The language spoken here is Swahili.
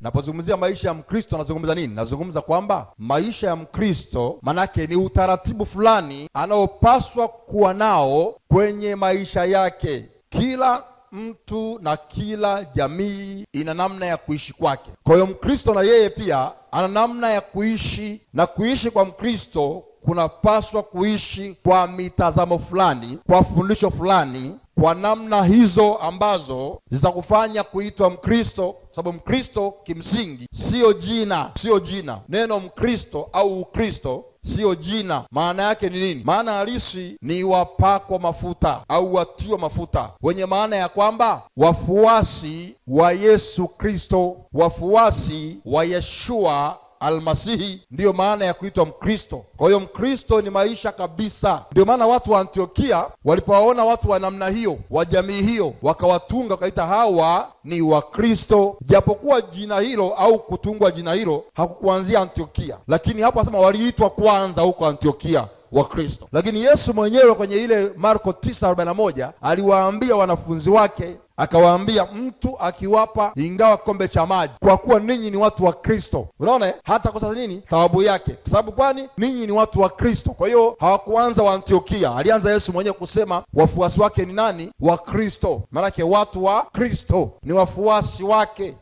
Napozungumzia maisha ya Mkristo nazungumza nini? Nazungumza kwamba maisha ya Mkristo manake ni utaratibu fulani anaopaswa kuwa nao kwenye maisha yake. Kila mtu na kila jamii ina namna ya kuishi kwake. Kwa hiyo Mkristo na yeye pia ana namna ya kuishi, na kuishi kwa Mkristo kunapaswa kuishi kwa mitazamo fulani, kwa fundisho fulani, kwa namna hizo ambazo zitakufanya kuitwa Mkristo, sababu Mkristo kimsingi sio jina. Neno Mkristo au Ukristo sio jina. Maana yake ni nini? Maana halisi ni wapakwa mafuta au watiwa mafuta, wenye maana ya kwamba wafuasi wa Yesu Kristo, wafuasi wa Yeshua Almasihi, ndiyo maana ya kuitwa Mkristo. Kwa hiyo Mkristo ni maisha kabisa. Ndio maana watu wa Antiokia walipowaona watu wa namna hiyo, wa jamii hiyo, wakawatunga wakaita hawa ni Wakristo, japokuwa jina hilo au kutungwa jina hilo hakukuanzia Antiokia, lakini hapo asema waliitwa kwanza huko Antiokia Wakristo. Lakini Yesu mwenyewe kwenye ile Marko 9:41 aliwaambia wanafunzi wake, akawaambia, mtu akiwapa ingawa kikombe cha maji, kwa kuwa ninyi ni watu wa Kristo. Unaona, hata kwa sasa nini thawabu yake, kwa sababu kwani ninyi ni watu wa Kristo. Kwa hiyo hawakuanza wa Antiokia, alianza Yesu mwenyewe kusema wafuasi wake ni nani? Wa Kristo. Maana yake watu wa Kristo ni wafuasi wake.